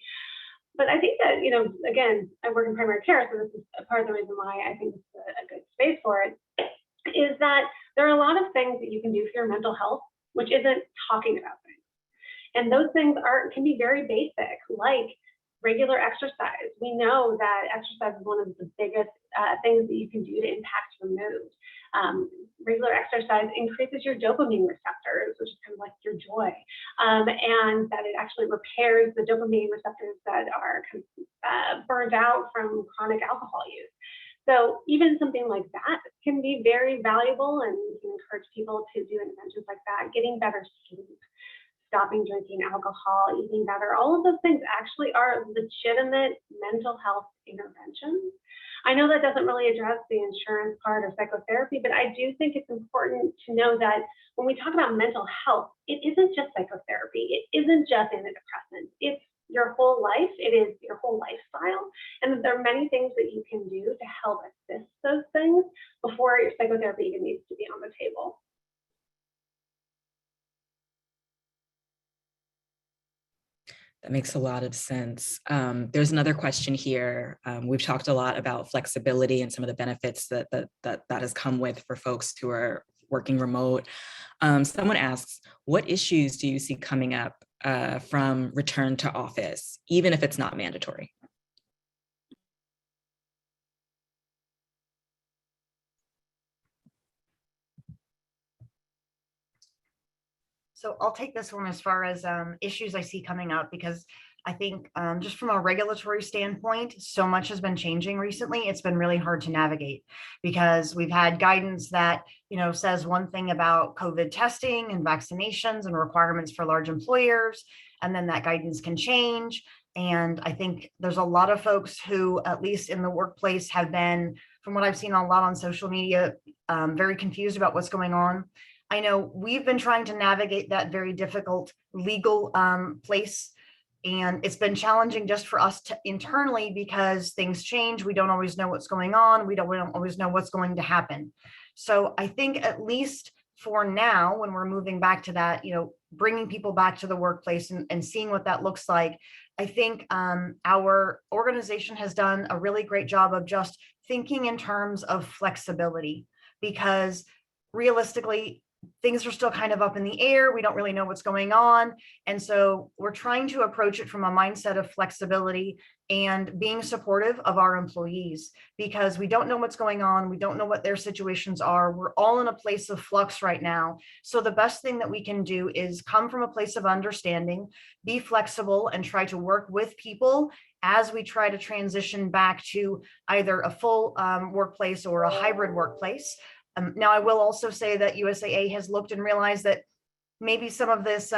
But I think that, again, I work in primary care, so this is a part of the reason why I think it's a good space for it, is that there are a lot of things that you can do for your mental health, which isn't talking about things. And those things can be very basic, like regular exercise. We know that exercise is one of the biggest things that you can do to impact your mood. Regular exercise increases your dopamine receptors, which is kind of like your joy, and that it actually repairs the dopamine receptors that are kind of burned out from chronic alcohol use. So even something like that can be very valuable, and you can encourage people to do interventions like that. Getting better sleep, stopping drinking alcohol, eating better, all of those things actually are legitimate mental health interventions. I know that doesn't really address the insurance part of psychotherapy, but I do think it's important to know that when we talk about mental health, it isn't just psychotherapy. It isn't just antidepressants. It's your whole life. It is your whole lifestyle. And there are many things that you can do to help assist those things before your psychotherapy even needs to be on the table. That makes a lot of sense. There's another question here. We've talked a lot about flexibility and some of the benefits that has come with for folks who are working remote. Someone asks, what issues do you see coming up from return to office, even if it's not mandatory? So I'll take this one as far as issues I see coming up, because I think just from a regulatory standpoint, so much has been changing recently. It's been really hard to navigate because we've had guidance that, says one thing about COVID testing and vaccinations and requirements for large employers, and then that guidance can change. And I think there's a lot of folks who, at least in the workplace, have been, from what I've seen a lot on social media, very confused about what's going on. I know we've been trying to navigate that very difficult legal place, and it's been challenging just for us to internally, because things change. We don't always know what's going on. We don't always know what's going to happen. So I think at least for now, when we're moving back to that, bringing people back to the workplace and seeing what that looks like, I think our organization has done a really great job of just thinking in terms of flexibility, because realistically, things are still kind of up in the air. We don't really know what's going on. And so we're trying to approach it from a mindset of flexibility and being supportive of our employees, because we don't know what's going on. We don't know what their situations are. We're all in a place of flux right now. So the best thing that we can do is come from a place of understanding, be flexible, and try to work with people as we try to transition back to either a full workplace or a hybrid workplace. Now, I will also say that USAA has looked and realized that maybe some of this,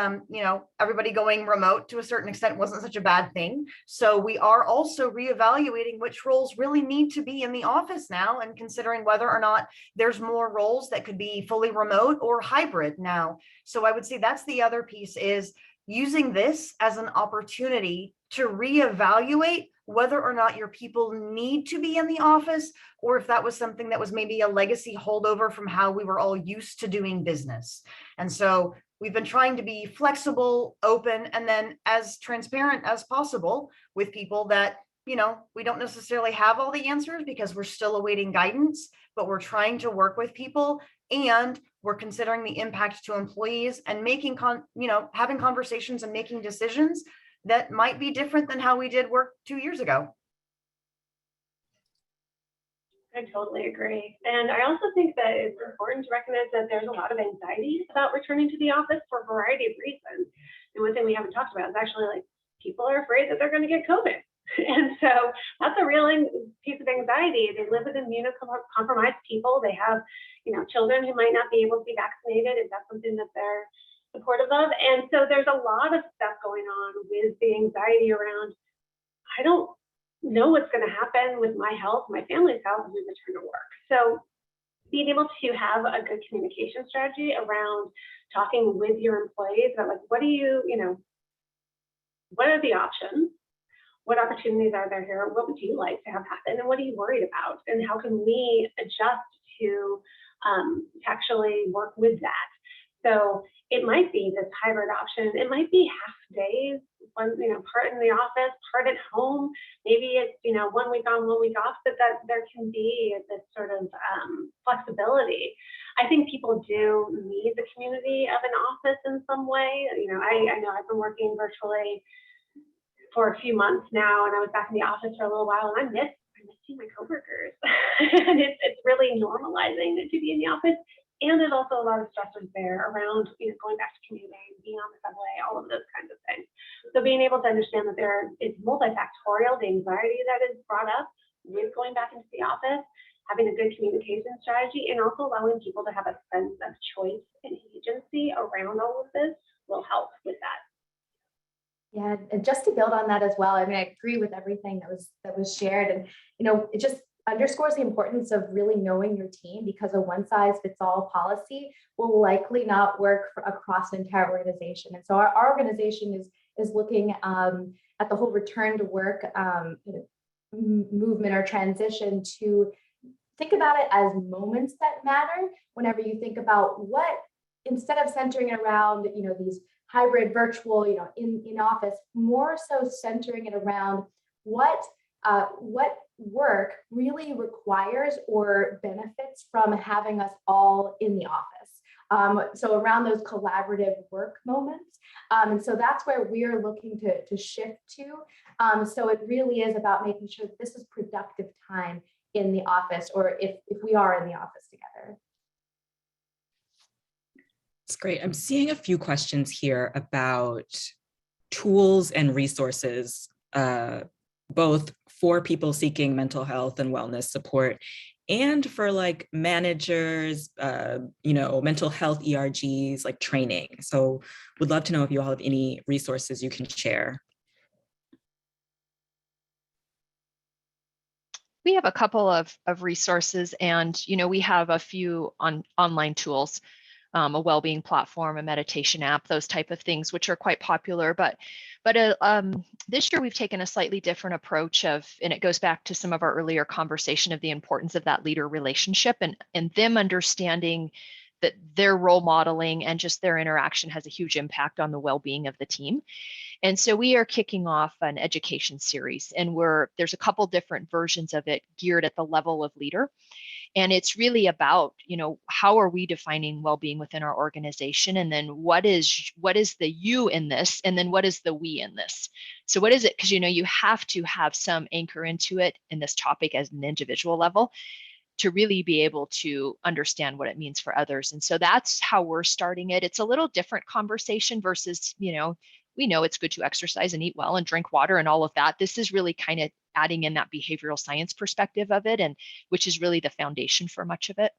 everybody going remote to a certain extent wasn't such a bad thing. So we are also reevaluating which roles really need to be in the office now, and considering whether or not there's more roles that could be fully remote or hybrid now. So I would say that's the other piece, is using this as an opportunity to reevaluate whether or not your people need to be in the office, or if that was something that was maybe a legacy holdover from how we were all used to doing business. And so we've been trying to be flexible, open, and then as transparent as possible with people that, we don't necessarily have all the answers because we're still awaiting guidance, but we're trying to work with people, and we're considering the impact to employees and having conversations and making decisions that might be different than how we did work 2 years ago. I totally agree. And I also think that it's important to recognize that there's a lot of anxiety about returning to the office for a variety of reasons. And one thing we haven't talked about is actually, like, people are afraid that they're going to get COVID. And so that's a real piece of anxiety. They live with immunocompromised people. They have, children who might not be able to be vaccinated. Is that something that they're supportive of? And so there's a lot of stuff going on with the anxiety around, I don't know what's going to happen with my health, my family's health, as we return to work. So being able to have a good communication strategy around talking with your employees about, like, what are the options? What opportunities are there here? What would you like to have happen? And what are you worried about? And how can we adjust to actually work with that? So it might be this hybrid option. It might be half days, part in the office, part at home. Maybe it's, 1 week on, 1 week off, but that there can be this sort of flexibility. I think people do need the community of an office in some way. I know I've been working virtually for a few months now, and I was back in the office for a little while, and I miss seeing my coworkers. And it's really normalizing to be in the office. And there's also a lot of stressors there around, going back to commuting, being on the subway, all of those kinds of things. So being able to understand that it's multifactorial, the anxiety that is brought up with going back into the office, having a good communication strategy, and also allowing people to have a sense of choice and agency around all of this will help with that. Yeah, and just to build on that as well, I mean, I agree with everything that was shared, and it just underscores the importance of really knowing your team, because a one-size-fits-all policy will likely not work across an entire organization. And so our organization is looking at the whole return to work movement or transition, to think about it as moments that matter. Whenever you think about what, instead of centering it around these hybrid, virtual, in office, more so centering it around what work really requires or benefits from having us all in the office. So around those collaborative work moments. And so that's where we're looking to shift to. So it really is about making sure that this is productive time in the office, or if we are in the office together. It's great. I'm seeing a few questions here about tools and resources, both for people seeking mental health and wellness support, and for like managers, mental health ERGs, like training. So would love to know if you all have any resources you can share. We have a couple of resources, and we have a few online tools, a well-being platform, a meditation app, those type of things, which are quite popular. But this year we've taken a slightly different approach and it goes back to some of our earlier conversation of the importance of that leader relationship and them understanding that their role modeling and just their interaction has a huge impact on the well-being of the team. And so we are kicking off an education series, and there's a couple different versions of it geared at the level of leader. And it's really about, how are we defining well-being within our organization? And then what is the you in this? And then what is the we in this? So what is it? Because, you have to have some anchor into it in this topic as an individual level to really be able to understand what it means for others. And so that's how we're starting it. It's a little different conversation versus, we know it's good to exercise and eat well and drink water and all of that. This is really kind of adding in that behavioral science perspective of it, and which is really the foundation for much of it.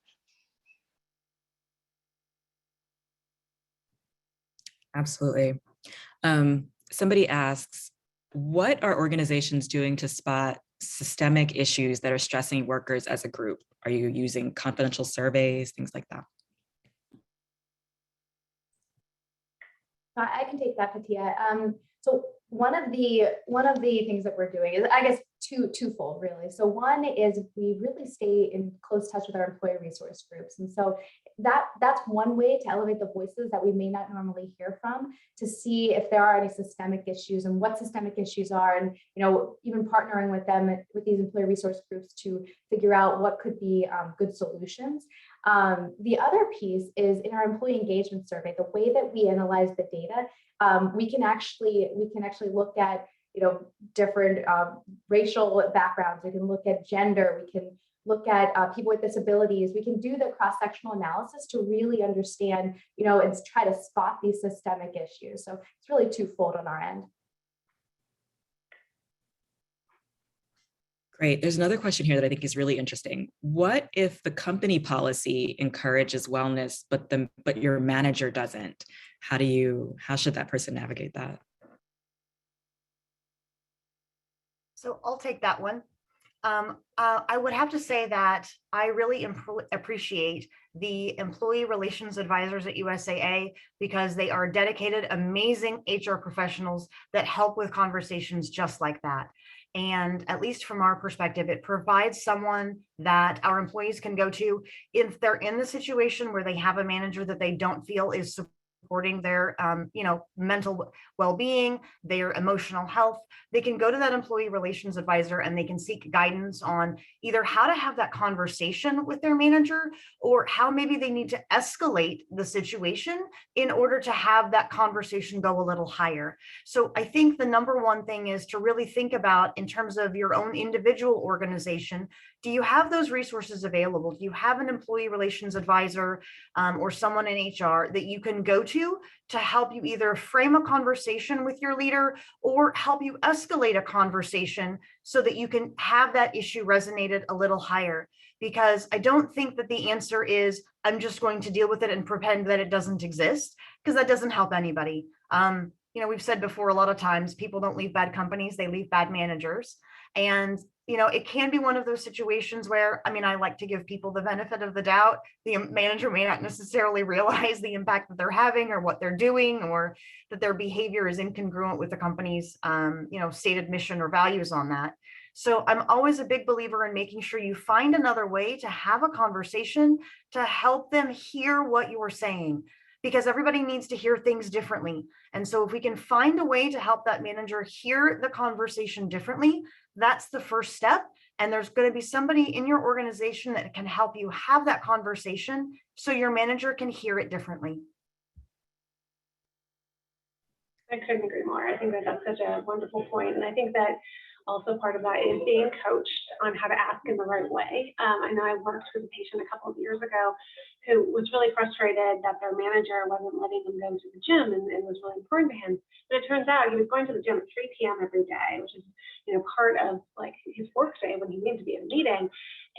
Absolutely. Somebody asks, what are organizations doing to spot systemic issues that are stressing workers as a group? Are you using confidential surveys, things like that? I can take that, Patia. So one of the things that we're doing is, I guess, twofold really. So one is we really stay in close touch with our employee resource groups, and so that's one way to elevate the voices that we may not normally hear from, to see if there are any systemic issues and what systemic issues are, and even partnering with them, with these employee resource groups, to figure out what could be good solutions. The other piece is in our employee engagement survey, the way that we analyze the data, we can actually look at different racial backgrounds. We can look at gender. We can look at people with disabilities. We can do the cross-sectional analysis to really understand, and try to spot these systemic issues. So it's really twofold on our end. Great. There's another question here that I think is really interesting. What if the company policy encourages wellness, but your manager doesn't? How should that person navigate that? So I'll take that one. I would have to say that I really appreciate the employee relations advisors at USAA, because they are dedicated, amazing HR professionals that help with conversations just like that. And at least from our perspective, it provides someone that our employees can go to if they're in the situation where they have a manager that they don't feel is supporting their mental well-being, their emotional health. They can go to that employee relations advisor and they can seek guidance on either how to have that conversation with their manager, or how maybe they need to escalate the situation in order to have that conversation go a little higher. So I think the number one thing is to really think about, in terms of your own individual organization, do you have those resources available? Do you have an employee relations advisor or someone in HR that you can go to help you either frame a conversation with your leader or help you escalate a conversation so that you can have that issue resonated a little higher? Because I don't think that the answer is, I'm just going to deal with it and pretend that it doesn't exist, because that doesn't help anybody. We've said before, a lot of times people don't leave bad companies, they leave bad managers. And it can be one of those situations where, I like to give people the benefit of the doubt. The manager may not necessarily realize the impact that they're having or what they're doing, or that their behavior is incongruent with the company's, stated mission or values on that. So I'm always a big believer in making sure you find another way to have a conversation to help them hear what you're saying, because everybody needs to hear things differently. And so if we can find a way to help that manager hear the conversation differently, that's the first step. And there's going to be somebody in your organization that can help you have that conversation so your manager can hear it differently. I couldn't agree more. I think that that's such a wonderful point. And I think that also part of that is being coached on how to ask in the right way. I know I worked with a patient a couple of years ago who was really frustrated that their manager wasn't letting him go to the gym, and it was really important to him. But it turns out he was going to the gym at 3 p.m. every day, which is part of like his work day when he needed to be at a meeting.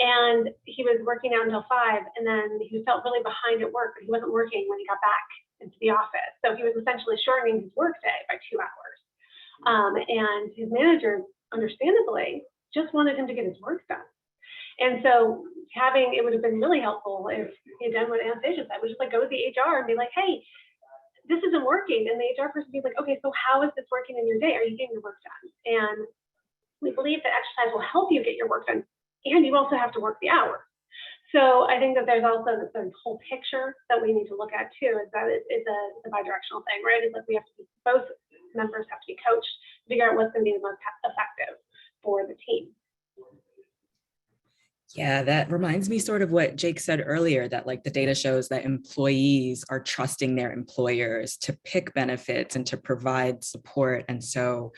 And he was working out until 5, and then he felt really behind at work, but he wasn't working when he got back into the office. So he was essentially shortening his work day by 2 hours. And his manager, understandably, just wanted him to get his work done. And so it would have been really helpful if he had done what Anastasia said, which is like go to the HR and be like, hey, this isn't working. And the HR person be like, okay, so how is this working in your day? Are you getting your work done? And we believe that exercise will help you get your work done, and you also have to work the hours. So I think that there's also this whole picture that we need to look at too, is that it's a bi-directional thing, right? It's like we have to both members have to be coached, figure out what's going to be the most effective for the team. Yeah, that reminds me sort of what Jake said earlier, that like the data shows that employees are trusting their employers to pick benefits and to provide support. And so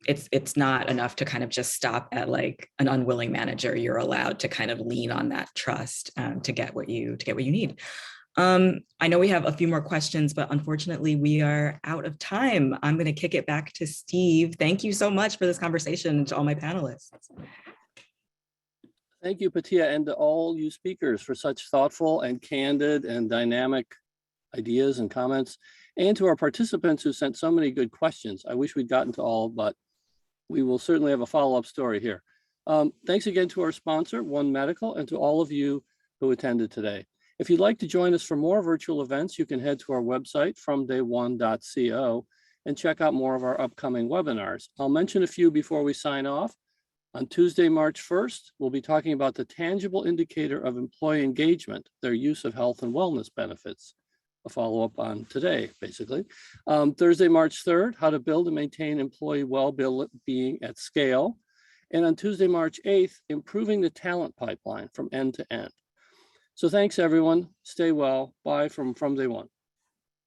it's not enough to kind of just stop at like an unwilling manager. You're allowed to kind of lean on that trust to get what you need. I know we have a few more questions, but unfortunately we are out of time. I'm going to kick it back to Steve. Thank you so much for this conversation, and to all my panelists. Thank you, Patia, and to all you speakers for such thoughtful and candid and dynamic ideas and comments. and to our participants who sent so many good questions. I wish we'd gotten to all, but we will certainly have a follow-up story here. Thanks again to our sponsor, One Medical, and to all of you who attended today. If you'd like to join us for more virtual events, you can head to our website, fromdayone.co, and check out more of our upcoming webinars. I'll mention a few before we sign off. On Tuesday, March 1st, we'll be talking about the tangible indicator of employee engagement, their use of health and wellness benefits. A follow-up on today, basically. Thursday, March 3rd, how to build and maintain employee well-being at scale. And on Tuesday, March 8th, improving the talent pipeline from end to end. So thanks, everyone. Stay well. Bye from Day One.